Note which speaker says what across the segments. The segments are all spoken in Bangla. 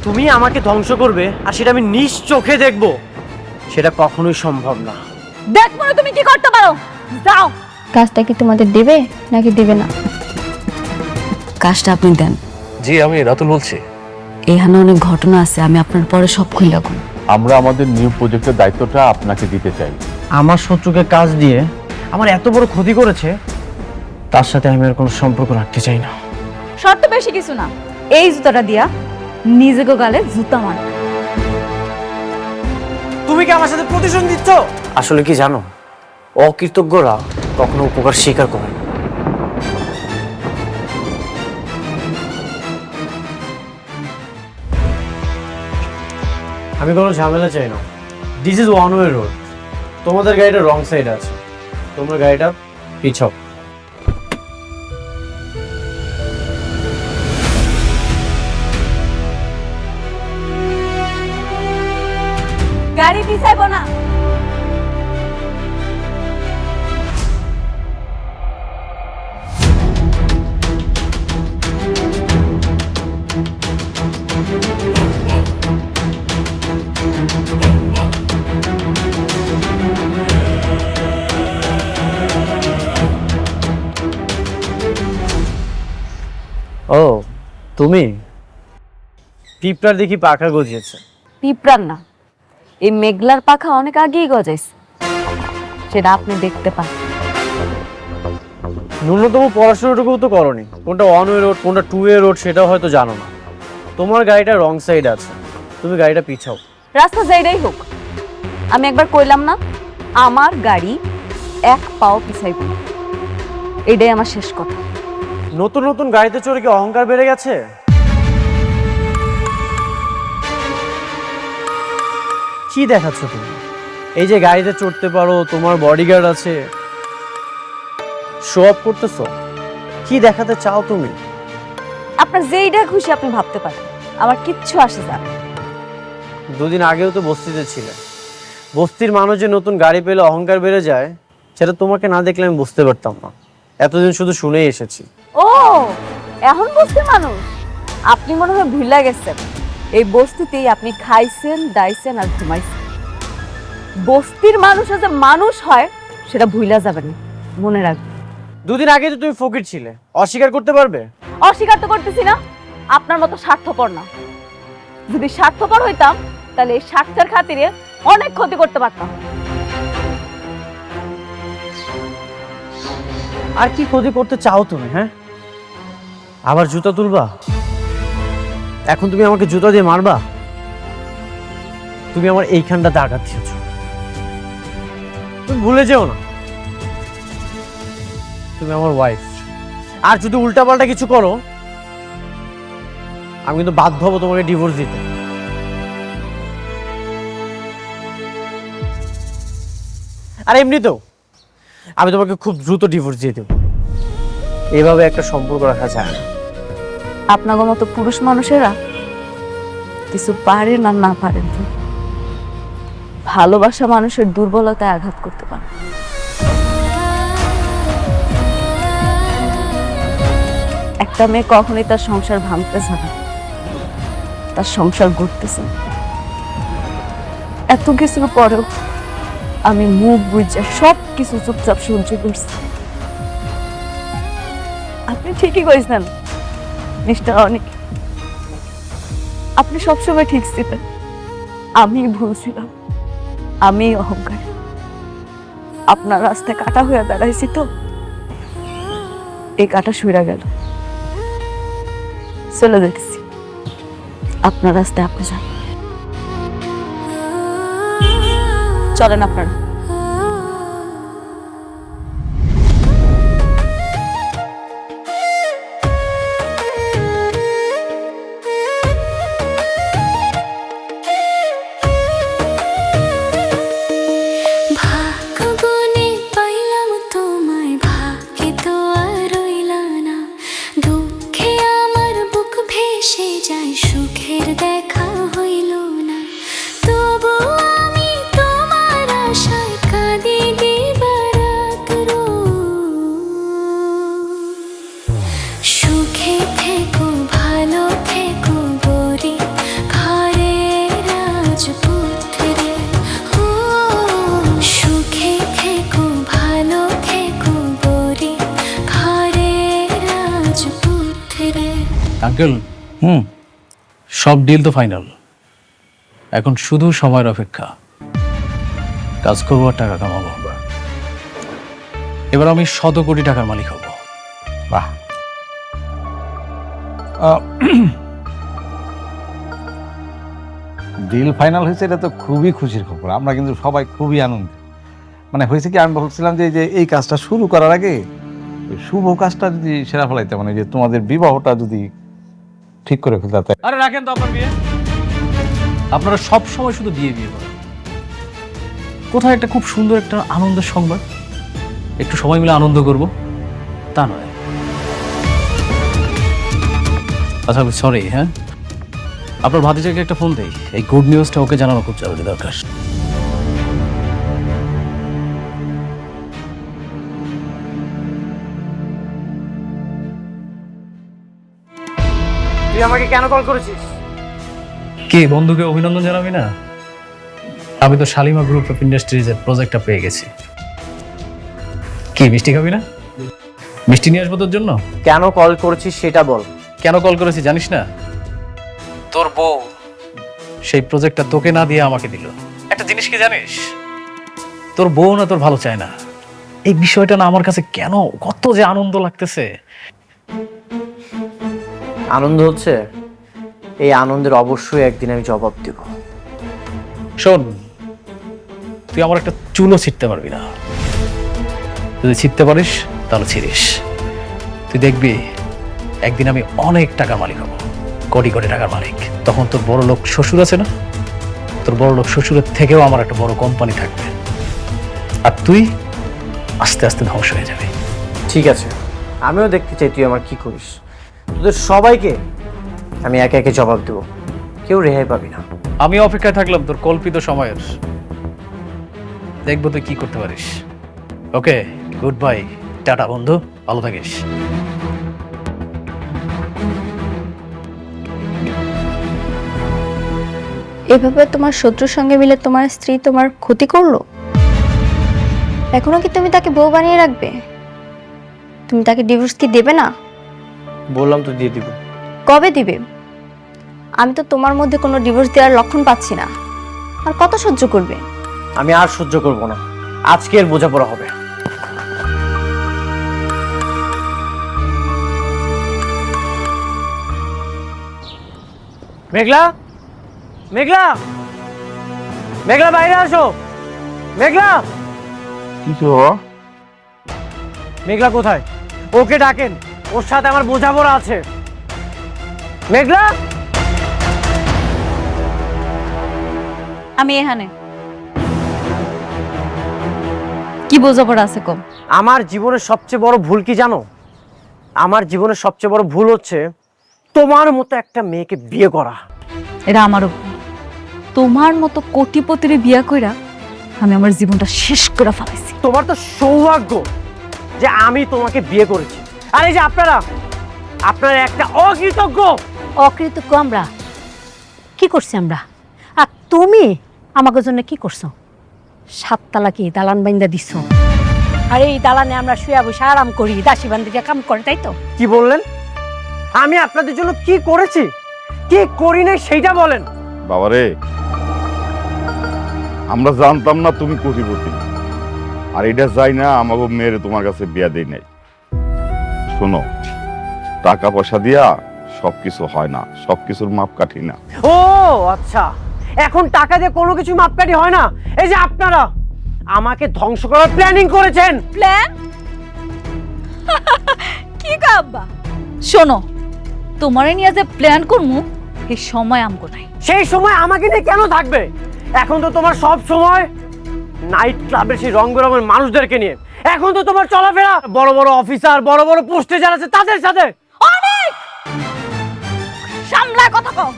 Speaker 1: তুমি আমাকে ধ্বংস করবে আর সেটা আমি নিজ চোখে দেখব, সেটা কখনোই সম্ভব না।
Speaker 2: দেখবো না তুমি কি করতে পারো, যাও।
Speaker 3: কাজটা কি তোমাদের দেবে নাকি দেবে না?
Speaker 4: কাজটা আপনি দেন।
Speaker 5: জি, আমি রাতুল বলছি।
Speaker 4: এখানে অনেক ঘটনা আছে, আমি আপনার পরে সব খুলে রাখুন।
Speaker 6: আমরা আমাদের নিউ প্রজেক্টের দায়িত্বটা আপনাকে দিতে চাই।
Speaker 1: আমার শত্রুকে কাজ দিয়ে আমার এত বড় ক্ষতি করেছে, তার সাথে আমি আর কোনো সম্পর্ক রাখতে চাই না।
Speaker 2: শর্ত বেশি কিছু না, এই জুতাটা দিয়া নিজেকে গালে জুতা মার।
Speaker 1: তুমি কি আমার সাথে প্রতিশোধ দিচ্ছ? আসলে কি জানো, অকৃতজ্ঞরা কখনো উপকার স্বীকার করে না। আমি কোনো ঝামেলা চাই না। This is one way road. তোমাদের গাড়িটা রং সাইড আছে, তোমার গাড়িটা পিছাও।
Speaker 2: গাড়ি পিছাইবো না।
Speaker 1: ও তুমি? পিঁপড়ার দেখি পাখা গজিয়েছে।
Speaker 4: পিঁপড়ার না, এই মেঘলার পাখা অনেক আগেই গজাইছে, সেটা আপনি দেখতে পান।
Speaker 1: ন্যূনতম পড়াশোনাটুকু তো করনি। কোনটা ওয়ান ওয়ে রোড কোনটা টু ওয়ে রোড সেটাও হয়তো জানো না। তোমার গাড়িটা রং সাইড আছে, তুমি গাড়িটা পিছাও।
Speaker 4: রাস্তা যাইটাই হোক, আমি একবার কইলাম না আমার গাড়ি এক পাও পিছাইব না, এটাই আমার শেষ কথা।
Speaker 1: নতুন নতুন গাড়িতে চড়ে কি অহংকার বেড়ে গেছে? কি দেখাচ্ছ তুমি? এই যে গাড়িতে চড়তে পারো, তোমার বডিগার্ড আছে, শো অফ করতেছো, কি দেখাতে চাও তুমি?
Speaker 4: আপনার যেইটা খুশি আপনি ভাবতে পারেন, আমার কিচ্ছু আসে যায় না।
Speaker 1: দুদিন আগেও তো বস্তিতে ছিলে। বস্তির মানুষ যে নতুন গাড়ি পেলে অহংকার বেড়ে যায়, সেটা তোমাকে না দেখলে আমি বুঝতে পারতাম না। এতদিন শুধু শুনেই এসেছি।
Speaker 4: ও এখন বস্তির মানুষ? আপনি মনে হয় ভুলে গেছেন, এই বস্তিতেই আপনি খাইছেন, দাইছেন আর ঘুমাইছেন। বস্তির মানুষও যে মানুষ হয় সেটা ভুলা যাবে না, মনে রাখবেন।
Speaker 1: দুদিন আগে তো তুমি ফকির ছিলে, অস্বীকার করতে পারবে?
Speaker 4: অস্বীকার তো করতেছি না, আপনার মতো স্বার্থপর না। যদি স্বার্থপর হইতাম তাহলে এই স্বার্থের খাতিরে অনেক ক্ষতি করতে পারতাম।
Speaker 1: আর কি ক্ষতি করতে চাও তুমি? হ্যাঁ, আবার জুতা তুলবা? এখন তুমি আমাকে জুতা দিয়ে মারবা? তুমি আমার এইখানটাতে আঘাত দিয়েছ, তুমি ভুলে যেও না তুমি আমার ওয়াইফ। আর যদি উল্টাপাল্টা কিছু করো, আমি কিন্তু বাধ্য হবো তোমাকে ডিভোর্স দিতে। আর এমনিতেও আমি তোমাকে খুব দ্রুত ডিভোর্স দিয়ে দেবো। এভাবে একটা সম্পর্ক রাখা যায় না।
Speaker 4: আপনাদের মতো পুরুষ মানুষেরা কিছু পারেন আর না পারেন, ভালোবাসা মানুষের দুর্বলতায় আঘাত করতে পারে। একটা মেয়ে কখনোই তার সংসার ভাঙতেছে না, তার সংসার গড়তেছে। এত কিছুর পরেও আমি মুখ বুঝে সব কিছু চুপচাপ সহ্য করছি। আপনি ঠিকই কইছেন মিস্টার অনিক, আপনি সবসময় ঠিক ছিলেন, আমি ভুল ছিলাম, আমি অহংকার। আপনার রাস্তায় কাটা হয়ে দাঁড়াইছি তো, এই কাটা সইরা গেল, চলে যাচ্ছি। আপনার রাস্তায় আপনি যান, চলেন আপনারা।
Speaker 7: সুখে থেকো, ভালো থেকো, গরিব
Speaker 5: আঙ্কেল সব ডিল তো ফাইনাল, এখন শুধু সময়ের অপেক্ষা। কাজ করবো আর টাকা কামাবো। এবার আমি 100 কোটি টাকার মালিক হব।
Speaker 7: বাহ, ডিল ফাইনাল হয়েছে, এটা তো খুবই খুশির খবর। আমরা কিন্তু সবাই খুবই আনন্দিত। মানে হয়েছে কি, আমি ভাবছিলাম যে এই কাজটা শুরু করার আগে ওই শুভ কাজটা যদি সেরা ফেলাইতে, মানে যে তোমাদের বিবাহটা যদি ঠিক করে ফেলতে।
Speaker 5: আরে রাখেন তো আপনার বিয়ে, আপনারা সব সময় শুধু বিয়ে বিয়ে করেন। কোথায় একটা খুব সুন্দর একটা আনন্দের সংবাদ, একটু সময় মিলে আনন্দ করব, তা নয়। আচ্ছা আমি সরি, হ্যাঁ আপনার ভাতিজাকে একটা ফোন দেই, এই গুড নিউজটা ওকে জানানো খুব জরুরি দরকার।
Speaker 1: তুই আমাকে কেন কল করেছিস?
Speaker 5: কে বন্ধুকে অভিনন্দন জানাবি না? আমি তো শালিমা গ্রুপ অফ ইন্ডাস্ট্রিজের প্রজেক্টটা পেয়ে গেছি। কি মিষ্টি খাবি না? মিষ্টি নিয়ে আসবো তোর জন্য।
Speaker 1: কেন কল করেছিস সেটা বল।
Speaker 5: কেন কল করেছি জানিস না? তোর বউ সেই প্রজেক্টটা তোকে না দিয়ে আমাকে দিল। একটা জিনিস কি জানিস, তোর বউ না তোর ভালো চায় না। এই বিষয়টা না আমার কাছে কেন কত যে আনন্দ লাগতেছে।
Speaker 1: আনন্দ হচ্ছে, এই আনন্দের অবশ্যই একদিন আমি জবাব দেব।
Speaker 5: শোন, তুই আমার একটা চুলও ছিঁড়তে পারবি না। যদি ছিঁড়তে পারিস তাহলে ছিঁড়িস। তুই দেখবি একদিন আমি অনেক টাকার মালিক হব, কোটি কোটি টাকার মালিক। তখন তোর বড় লোক শ্বশুর আছে না, তোর বড় লোক শ্বশুরের থেকেও আমার একটা বড় কোম্পানি থাকবে, আর তুই আস্তে আস্তে ধ্বংস হয়ে যাবে।
Speaker 1: ঠিক আছে, আমিও দেখতে চাই তুই আমার কি করিস। তোদের সবাইকে আমি একে একে জবাব দেব, কেউ রেহাই পাবি না।
Speaker 5: আমি অপেক্ষায় থাকলাম তোর কল্পিত সময়ের, দেখবো তুই কি করতে পারিস। ওকে, গুড বাই, টাটা বন্ধু, ভালো থাকিস।
Speaker 3: এভাবে তোমার শত্রুর সঙ্গে মিলে তোমার স্ত্রী তোমার ক্ষতি করলো, এখনো কি তুমি তাকে বউ বানিয়ে রাখবে? তুমি তাকে ডিভোর্স কি দেবে না?
Speaker 1: বললাম তো দিয়ে দিব।
Speaker 3: কবে দিবে? আমি তো তোমার মধ্যে কোনো ডিভোর্স দেওয়ার লক্ষণ পাচ্ছি না। আর কত সহ্য করবে?
Speaker 1: আমি আর সহ্য করব না, আজকের বোঝাপড়া হবে। মেঘলা, মেঘলা, মেঘলা বাইরে আসো। মেঘলা,
Speaker 7: কিছু
Speaker 1: মেঘলা কোথায়? ওকে ডাকেন, ওর সাথে আমার বোঝাপড়া আছে। মেঘলা,
Speaker 2: আমি এখানে। কি বোঝাপড়া আছে কম?
Speaker 1: আমার জীবনের সবচেয়ে বড় ভুল কি জানো? আমার জীবনের সবচেয়ে বড় ভুল হচ্ছে তোমার মতো একটা মেয়েকে বিয়ে করা।
Speaker 2: এটা আমারও ভুল। তোমার মতো কোটিপতির বিয়া কইরা আমি আমার জীবনটা শেষ করে ফেলাইছি।
Speaker 1: তোমার তো সৌভাগ্য যে আমি তোমাকে বিয়ে করেছি, আর এই যে আপনারা একটা অকৃতজ্ঞ।
Speaker 8: অকৃতজ্ঞ আমরা? কি করছি আমরা? আর তুমি আমাকে জন্য কি করছো? 7 তালা কি দালান বাইন্দা দিছ? আর এই দালানে আমরা শুয়ে বসে আরাম করি, দাসী বান্দিরা কাম করে, তাই তো?
Speaker 1: কি বললেন? আমি আপনাদের জন্য কি করেছি, কি করি নাই সেইটা বলেন।
Speaker 9: বাবারে, আমরা জানতাম না তুমি কোটিপতি, আর এটা যাই না আমাকে মেয়েরে তোমার কাছে বিয়া দেই নাই। শোনো, টাকা পয়সা দিয়া সবকিছু হয় না, সবকিছুর মাপকাঠি না।
Speaker 1: ও আচ্ছা, এখন টাকা দিয়ে কোনো কিছু মাপকাঠি হয় না। এই যে আপনারা আমাকে ধ্বংস করার প্ল্যানিং করেছেন।
Speaker 2: প্ল্যান? কি কাব্বা? শোনো, তোমারে নিয়ে যে প্ল্যান করমু এই সময় আমগো নাই।
Speaker 1: সেই সময় আমাকে নিয়ে কেন থাকবে? এখন তো তোমার সব সময় নাইট ক্লাবের সেই রং বেরঙের মানুষদেরকে নিয়ে। এখন তো তোমার চলাফেরা বড় বড় অফিসার, বড় বড় পোস্টে যারা আছে তাদের সাথে।
Speaker 2: অনেক সামলা কথা কও।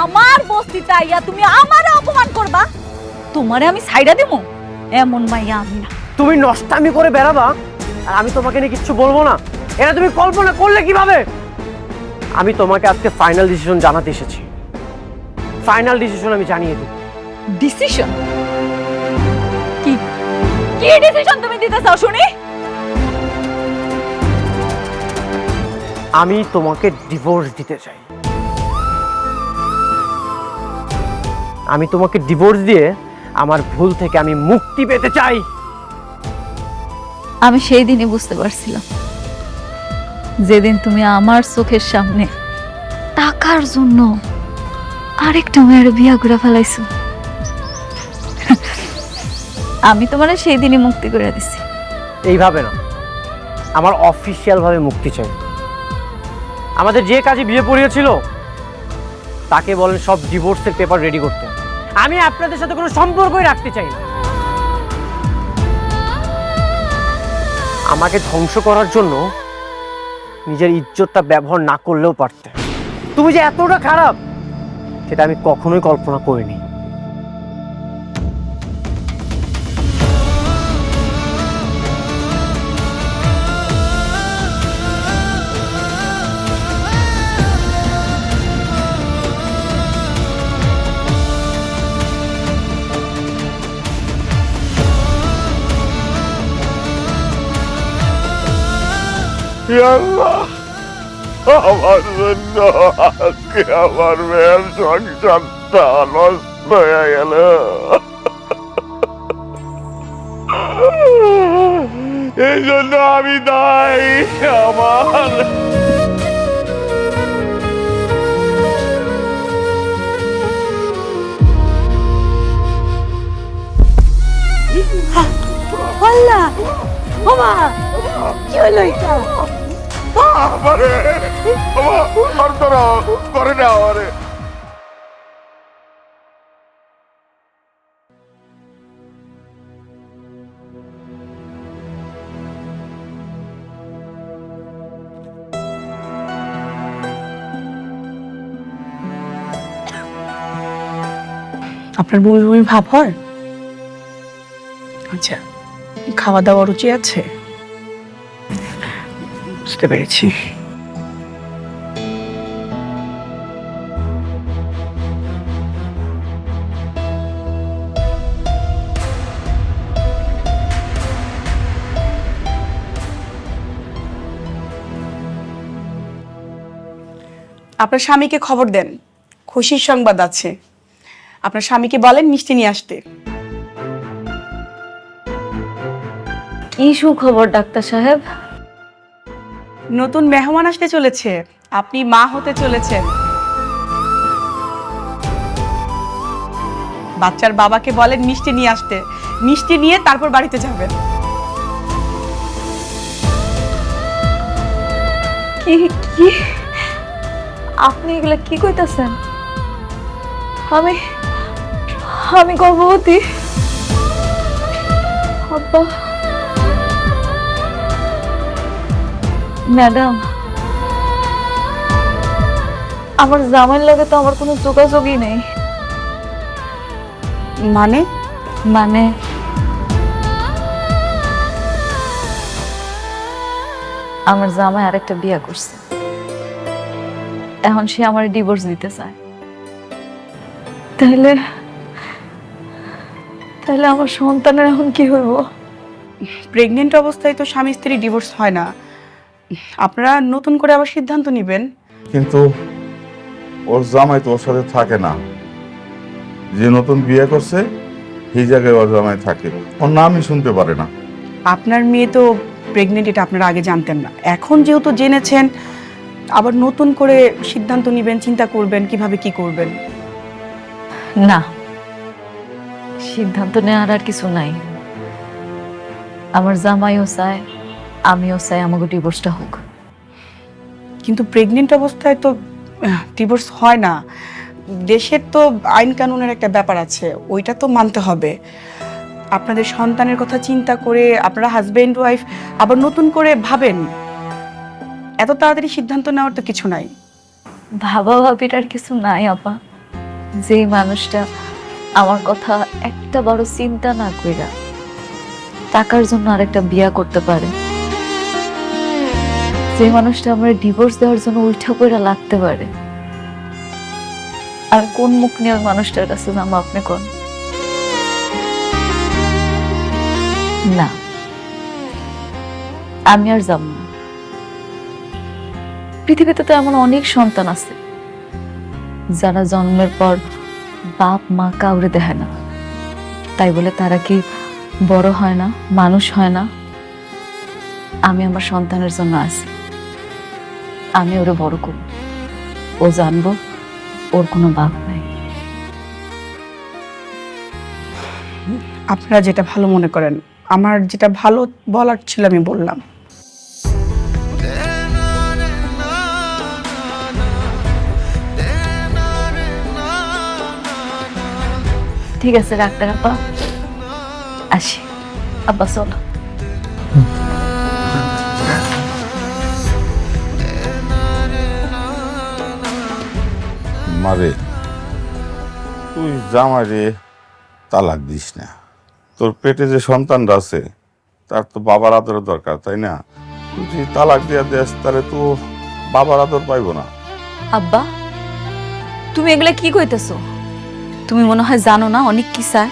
Speaker 2: আমার বস্তিতে আইয়া তুমি আমারে অপমান করবা, তোমারে আমি ছাইড়া দিমু? এমন মাইয়া আমি না।
Speaker 1: তুমি নষ্টামি করে বেড়াবা আর আমি তোমাকে নিয়ে কিচ্ছু বলবো না, এটা তুমি কল্পনা করলে কিভাবে? আমি তোমাকে আজকে ফাইনাল ডিসিশন জানাতে এসেছি। ফাইনাল ডিসিশন আমি জানিয়ে দিই।
Speaker 2: ডিসিশন? কি কি ডিসিশন তুমি দিতে চাও শুনি?
Speaker 1: আমি তোমাকে ডিভোর্স দিতে চাই। আমি তোমাকে ডিভোর্স দিয়ে আমার ভুল থেকে আমি মুক্তি পেতে চাই।
Speaker 2: আমি সেই দিনই বুঝতে পারছিলাম, যেদিন তুমি আমার চোখের সামনে টাকার জন্য আরেকটা মেয়ের বিয়া করে ফেলাইছো। আমি তোমার সেই দিনই মুক্তি করে দিছি।
Speaker 1: এইভাবে না, আমার অফিসিয়াল ভাবে মুক্তি চাই। আমাদের যে কাজে বিয়ে পড়িয়েছিল তাকে বলেন সব ডিভোর্সের পেপার রেডি করতে। আমি আপনাদের সাথে কোনো সম্পর্কই রাখতে চাই না। আমাকে ধ্বংস করার জন্য নিজের ইজ্জতটা ব্যবহার না করলেও পারতে। তুমি যে এতটা খারাপ সেটা আমি কখনোই কল্পনা করিনি।
Speaker 9: আল্লাহ, আমার জন্য আজকে আমার মেয়ের সংসারটা নষ্ট হয়ে গেল। এই জন্য আমি দায়ী। আমার
Speaker 8: আল্লাহ ওমা কি হলো এটা?
Speaker 9: আমারে আমার তোরা করে না আমারে।
Speaker 10: আপনার বমি বমি ভাব হয়? আচ্ছা, খাওয়া দাওয়া রুচি আছে? বুঝতে পেরেছি। আপনার স্বামীকে খবর দেন, খুশির সংবাদ আছে। আপনার স্বামীকে বলেন মিষ্টি নিয়ে আসতে।
Speaker 2: কি সুখবর ডাক্তার সাহেব?
Speaker 10: নতুন মেহমান আসতে চলেছে, আপনি মা হতে চলেছেন। বাচ্চার বাবাকে বলেন মিষ্টি নিয়ে আসতে, মিষ্টি নিয়ে তারপর বাড়িতে যাবেন।
Speaker 2: কি কি আপনি এগুলা কি কইতাছেন? আমি আমি গর্ভবতী। আব্বা, ম্যাডাম, আমার জামাইয়ের লগে তো আমার কোনো যোগাযোগই নেই।
Speaker 10: মানে
Speaker 2: মানে আমার জামাই আরেকটা বিয়ে করছে, এখন সে আমার ডিভোর্স দিতে চায়। তাহলে তাহলে আমার সন্তানের এখন কি হইব?
Speaker 10: প্রেগনেন্ট অবস্থায় তো স্বামী স্ত্রী ডিভোর্স হয় না। আপনারা নতুন করে আবার সিদ্ধান্ত নেবেন।
Speaker 9: কিন্তু ওর জামাই তো ওর সাথে থাকে না। যে নতুন বিয়ে করছে সেই জায়গায় ওর জামাই থাকে, ওর নামই শুনতে পারে না।
Speaker 10: আপনার মেয়ে তো প্রেগনেন্ট, এটা আপনারা আগে জানতেন না। এখন যেহেতু জেনেছেন, আবার নতুন করে সিদ্ধান্ত নেবেন, চিন্তা করবেন কিভাবে কি করবেন।
Speaker 2: না, সিদ্ধান্ত নেওয়ার আর কিছু নাই। আমার জামাইও চায়, আমিও চাই আমাকে ডিভোর্সটা হোক।
Speaker 10: কিন্তু প্রেগনেন্ট অবস্থায় তো ডিভোর্স হয় না। দেশের তো আইন কানুনের একটা ব্যাপার আছে, ওইটা তো মানতে হবে। আপনাদের সন্তানের কথা চিন্তা করে আপনারা হাজবেন্ড ওয়াইফ আবার নতুন করে ভাবেন। এত তাড়াতাড়ি সিদ্ধান্ত নেওয়ার তো কিছু নাই।
Speaker 2: ভাবা ভাবির আর কিছু নাই আপা। যে মানুষটা আমার কথা একটা বড় চিন্তা না কইরা টাকার জন্য আরেকটা বিয়া করতে পারে, যে মানুষটা আমার ডিভোর্স দেওয়ার জন্য উল্টা কইরা লাগতে পারে, আর কোন মুখ নিয়ে ওই মানুষটার কাছে যাবো আপনি কোন? না, আমি আর যাব না। পৃথিবীতে তো এমন অনেক সন্তান আছে যারা জন্মের পর বাপ মা কাউরে দেখে না, তাই বলে তারা কি বড় হয় না, মানুষ হয় না? আমি আমার সন্তানের জন্য আছি, আমি ওরে বড় করব, ও জানবো ওর কোনো বাপ নাই।
Speaker 10: আপনারা যেটা ভালো মনে করেন, আমার যেটা ভালো বলার ছিল আমি বললাম।
Speaker 2: ঠিক আছে ডাক্তার আপা, আসি। আব্বা চলো।
Speaker 9: মারে, তুই জামাইরে তালাক দিস না। তোর পেটে যে সন্তানটা আছে তার তো বাবার আদরের দরকার, তাই না? তুই যদি তালাক দিয়া দেস তাহলে তো বাবার আদর পাইবো না।
Speaker 2: আব্বা, তুমি এগুলা কি কইতেছো? তুমি মনে হয় জানো না অনেক কি চায়।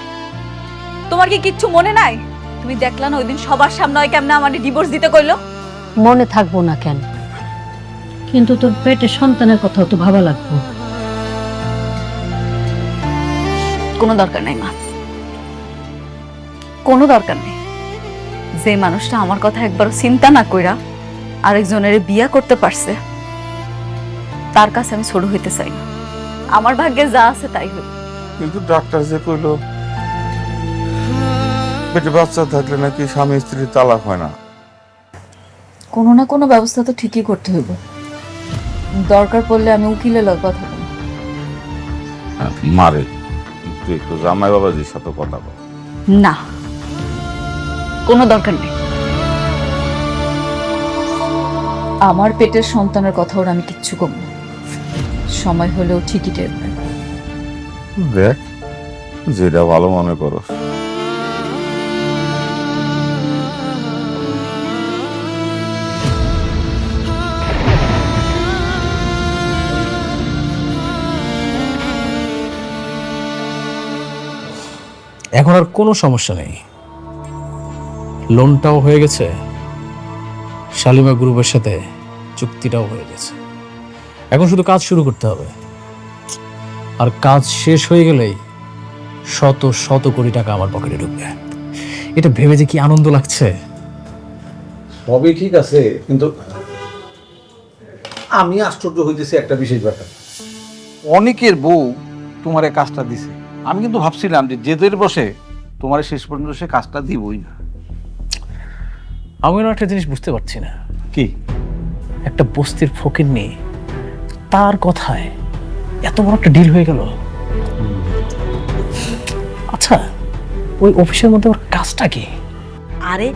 Speaker 2: তোমার কি কিচ্ছু মনে নাই? তুমি দেখলা না ওইদিন সবার সামনে ওই কেমনে আমাদের ডিভোর্স দিতে কইলো?
Speaker 8: মনে থাকবো না কেন, কিন্তু তোর পেটে সন্তানের কথাও তো ভাবা লাগবে।
Speaker 2: কোনো দরকার নাই মা, কোনো দরকার নেই। যে মানুষটা আমার কথা একবারও চিন্তা না কইরা আরেকজনের বিয়া করতে পারছে, তার কাছে আমি ছোট হইতে চাই না। আমার ভাগ্যে যা আছে তাই হইল।
Speaker 9: কিন্তু ডাক্তার যে কইলো পেটে বাচ্চা থাকলে নাকি স্বামী স্ত্রী তালাক হয় না।
Speaker 2: কোনো না কোনো ব্যবস্থা তো ঠিকই করতে হইব। দরকার পড়লে আমি উকিলের লগে কথা বলবো।
Speaker 9: মারে, তুই একটু জামাই বাবাজির সাথে কথা বল।
Speaker 2: না, কোনো দরকার নেই। আমার পেটের সন্তানের কথা ওরা আমি কিচ্ছু কম না। সময় হলেও ঠিকই টের পাই।
Speaker 9: দেখ, যেটা ভালো মনে করো।
Speaker 5: এখন আর কোনো সমস্যা নেই, লোনটাও হয়ে গেছে, শালিমা গ্রুপের সাথে চুক্তিটাও হয়ে গেছে। এখন শুধু কাজ শুরু করতে হবে, আর কাজ শেষ হয়ে গেলেই শত শত কোটি টাকা আমার পকেটে ঢুকবে। এটা ভেবে যে কি আনন্দ লাগছে।
Speaker 7: সবই ঠিক আছে, কিন্তু আমি আশ্চর্য হইতেছি একটা বিশেষ ব্যাপার। অনেকের বউ তোমার এই কাজটা দিছে, আমি কিন্তু ভাবছিলাম যে জেদের বসে তোমার শেষ পর্যন্ত সে কাজটা দিবই না।
Speaker 5: আমি একটা জিনিস বুঝতে পারছি না,
Speaker 7: কি?
Speaker 5: একটা বস্তির ফকির নিয়ে তার কথায় এত বড় একটা ডিল হয়ে গেল। আচ্ছা, ওই অফিসের মধ্যে ওর কাজটা কি?
Speaker 8: আরে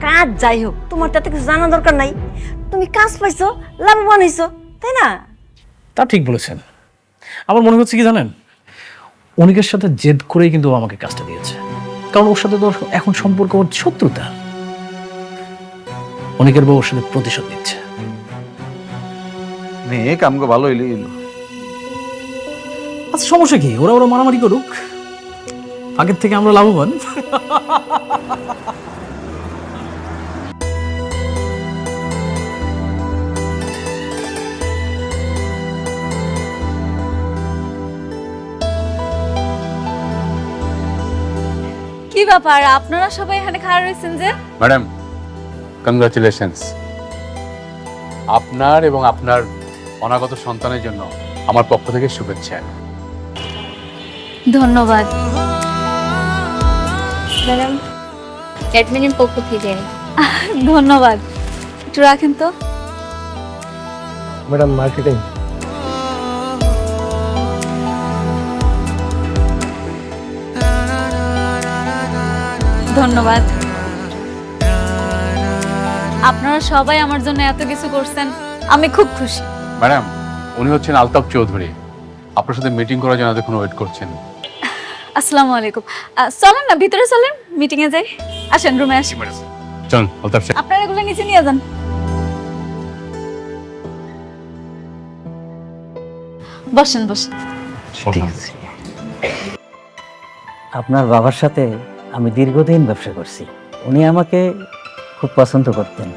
Speaker 8: কাজ যাই হোক, তোমার তাতে কিছু জানা দরকার নাই। তুমি কাজ পাইছো, লাভবান হইছো, তাই না?
Speaker 5: তা ঠিক বলেছেন। আমার মনে হচ্ছে কি জানেন, অনেকের সাথে জেদ করেই কিন্তু ও আমাকে কাজটা দিয়েছে, কারণ ওর সাথে তো এখন সম্পর্ক ওর শত্রুতা। অনেকের বউ ওর সাথে প্রতিশোধ নিচ্ছে।
Speaker 7: মেয়ে কামকে ভালো হইলে এলো।
Speaker 5: আচ্ছা, সমস্যা কি? ওরা ওরা মারামারি করুক, আগের থেকে আমরা লাভবান।
Speaker 2: কি ব্যাপার, আপনারা সবাই এখানে খাড়া রয়েছেন যে?
Speaker 6: Madam, congratulations. আপনার এবং আপনার অনাগত সন্তানের জন্য আমার পক্ষ থেকে শুভেচ্ছা।
Speaker 2: ধন্যবাদ
Speaker 3: ম্যাডাম, অ্যাডমিনের পক্ষ থেকে।
Speaker 2: ধন্যবাদ। একটু রাখেন তো।
Speaker 1: Madam, marketing.
Speaker 2: ধন্যবাদ। আপনারা সবাই আমার জন্য এত কিছু করছেন, আমি খুব খুশি।
Speaker 6: ম্যাডাম, উনি হচ্ছেন আলতাফ চৌধুরী, আপনার সাথে মিটিং করার জন্য এতক্ষণ ওয়েট করছেন।
Speaker 2: আসসালামু আলাইকুম। চলেন না ভিতরে চলেন, মিটিং এ যাই। আসেন, রুমে আসি।
Speaker 6: চলুন আলতাফ সাহেব।
Speaker 2: আপনারা এগুলো নিচে নিয়ে যান। বসেন বসেন।
Speaker 1: ঠিক আছে। আপনার বাবার সাথে আমি দীর্ঘদিন ব্যবসা করছি, উনি আমাকে খুব পছন্দ করতেন।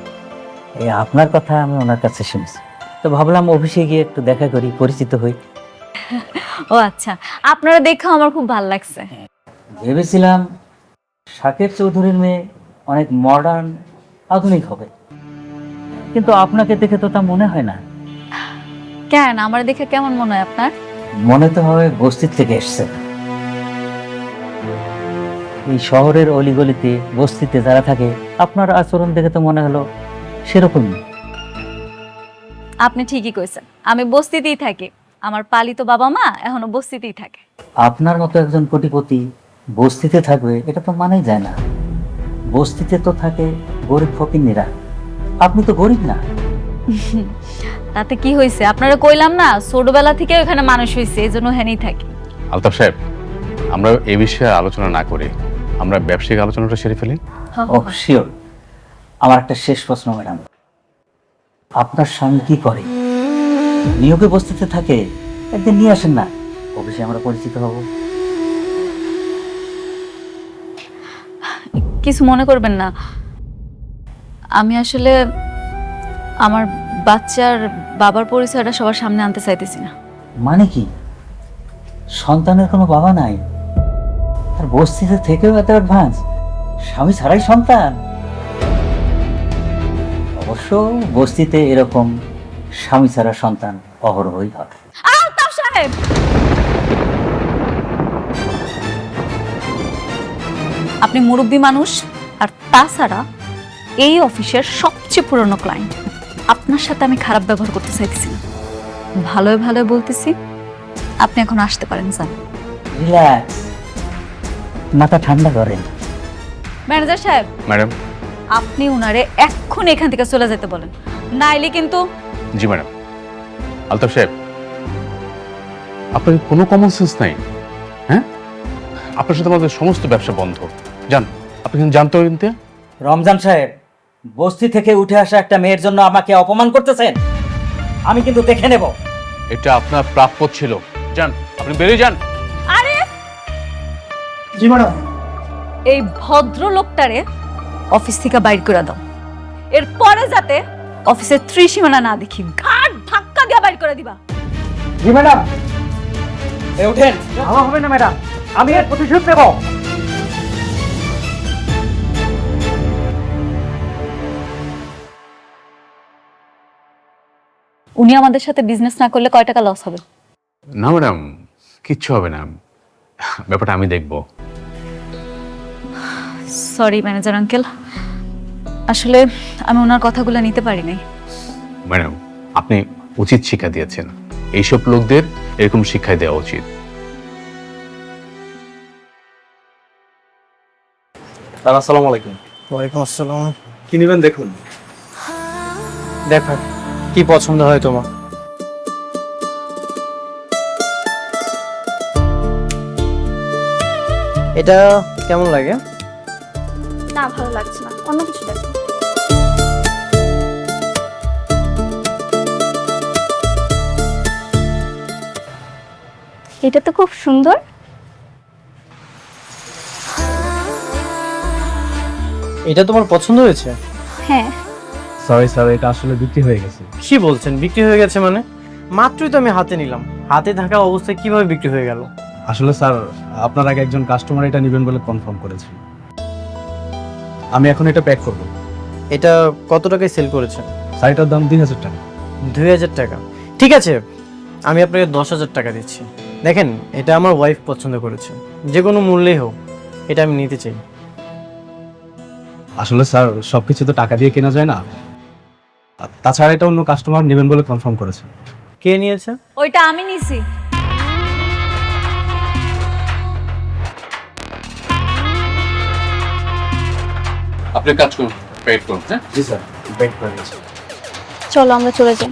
Speaker 1: এই আপনার কথা আমি ওনার কাছে শুনছি।
Speaker 11: তো ভাবলাম অফিসে গিয়ে একটু দেখা করি, পরিচিত হই।
Speaker 2: ও আচ্ছা, আপনারা দেখে আমার খুব ভালো লাগছে।
Speaker 11: ভেবেছিলাম শাকের চৌধুরীর মেয়ে অনেক মডার্ন, আধুনিক হবে, কিন্তু আপনাকে দেখে তো তা মনে হয় না।
Speaker 2: কেন, আমার দেখে কেমন মনে হয় আপনার?
Speaker 11: মনে তো হয় বস্তির থেকে এসছে। এই শহরের অলিগলিতে বস্তিতে যারা থাকে, আপনার আচরণ দেখে তো মনে হলো সেরকমই।
Speaker 2: আপনি ঠিকই কইছেন, আমি বস্তিতেই থাকি। আমার পালিত বাবা মা এখনো বস্তিতেই থাকে।
Speaker 11: আপনার মতো একজন কোটিপতি বস্তিতে থাকবে, এটা তো মানাই যায় না। বস্তিতে তো থাকে গরিব ফকিন্নিরা, আপনি তো গরিব না।
Speaker 2: তাতে কি হয়েছে? আপনারা কইলাম না ছোটবেলা থেকে ওখানে মানুষ হয়েছে, এই জন্য হেনেই থাকি।
Speaker 6: আলতাফ সাহেব, আমরা এই বিষয়ে আলোচনা না করে আমরা ব্যবসায়িক আলোচনাটা সেরে ফেলি।
Speaker 11: ও শিওর। আমার একটা শেষ প্রশ্ন ম্যাডাম, আপনার স্বামী কি করে? নিয়োগে বস্তিতে থাকে, একদিন নিয়ে আসেন না, অফিসে আমরা পরিচিত হব।
Speaker 2: কিছু মনে করবেন না, আমি আসলে আমার বাচ্চার বাবার পরিচয়টা সবার সামনে আনতে চাইতেছি না।
Speaker 11: মানে কি, সন্তানের কোনো বাবা নাই, আর বস্তিতে থেকেও এত অ্যাডভান্স, স্বামী ছাড়াই সন্তান? অবশ্য বস্তিতে এরকম স্বামী ছাড়া সন্তান অহরহই হয়।
Speaker 2: আলতাফ সাহেব, আপনি মুরব্বী মানুষ, আর তাছাড়া এই অফিসের সবচেয়ে পুরনো ক্লায়েন্ট। আপনার সাথে আমি খারাপ ব্যবহার করতে চাইতেছি না, ভালোই ভালোই বলতেছি। আপনি এখন আসতে পারেন স্যার।
Speaker 11: রিল্যাক্স, মাথা ঠান্ডা করেন।
Speaker 2: ম্যানেজার সাহেব,
Speaker 6: ম্যাডাম।
Speaker 2: আপনি উনারে এক্ষুনি এখান থেকে চলে যেতে বলেন, নাইলে কিন্তু।
Speaker 6: জি ম্যাডাম। আলতাফ সাহেব, আপনার কি কোনো কমন সেন্স নাই? হ্যাঁ, আপনার সাথে আমাদের সমস্ত ব্যবসা বন্ধ। যান, আপনি কিন্তু জানতে কিনতে।
Speaker 11: রমজান সাহেব, বস্তি থেকে উঠে আসা একটা মেয়ের জন্য আমাকে অপমান করতেছেন, আমি কিন্তু দেখে নেব।
Speaker 6: এটা আপনার প্রাপ্য ছিল। যান, আপনি বেরিয়ে যান।
Speaker 2: আরে
Speaker 1: জি ম্যাডাম।
Speaker 2: এই ভদ্রলোকটারে অফিস থেকে বাইর করে দাও, এরপরে যাতে অফিসের ত্রিসীমানা না দেখি, ঘাট ধাক্কা দিয়ে বাইর করে দিবা।
Speaker 1: জি ম্যাডাম।
Speaker 11: ওঠেন।
Speaker 1: আমার হবে না ম্যাডাম, আমি এর প্রতিশোধ নেব।
Speaker 2: উনি আমাদের সাথে বিজনেস না করলে কয় টাকা লস হবে?
Speaker 6: না ম্যাডাম, কিচ্ছু হবে না, ব্যাপারটা আমি দেখব।
Speaker 2: সরি ম্যানেজার আঙ্কেল, আসলে আমি ওনার কথাগুলো নিতে পারি নাই।
Speaker 6: ম্যাডাম, আপনি উচিত শিক্ষা দিয়েছেন, এইসব লোকদের এরকম শিক্ষাই দেওয়া উচিত।
Speaker 1: আসসালামু আলাইকুম। ওয়ালাইকুম আসসালাম। কি নেবেন দেখুন। দেখো কি পছন্দ হয় তোমার। এটা কেমন লাগে?
Speaker 3: না, ভালো লাগছে না, অন্য কিছু দেখ। এটা তো খুব সুন্দর।
Speaker 1: এটা তোমার পছন্দ হয়েছে?
Speaker 3: হ্যাঁ।
Speaker 5: সরি স্যার, এটা আসলে বিক্রি হয়ে গেছে।
Speaker 1: কি বলছেন বিক্রি হয়ে গেছে মানে? মাত্রই তো আমি হাতে নিলাম, হাতে থাকা অবস্থায় কিভাবে বিক্রি হয়ে গেল?
Speaker 5: আসলে স্যার, আপনার আগে একজন কাস্টমার এটা নেবেন বলে কনফার্ম করেছে। আমি এখন এটা প্যাক করব।
Speaker 1: এটা কত টাকায় সেল করেছেন?
Speaker 5: শাড়িটার দাম 2000 টাকা।
Speaker 1: 2000 টাকা? ঠিক আছে, আমি আপনাকে 10,000 টাকা দিচ্ছি। দেখেন, এটা আমার ওয়াইফ পছন্দ করেছে, যে কোনো মূল্যেই হোক এটা আমি নিতে চাই।
Speaker 5: আসলে স্যার, সবকিছু তো টাকা দিয়ে কেনা যায় না, তাছাড়া এটা অন্য কাস্টমার নেবেন বলে কনফার্ম করেছে।
Speaker 1: কে নিয়েছে?
Speaker 2: ওইটা আমি নিছি।
Speaker 6: আপনি কাজ করুন, পেড করুন। হ্যাঁ
Speaker 5: জি স্যার, পেড করে দিয়েছি।
Speaker 3: চলো আমরা চলে যাই।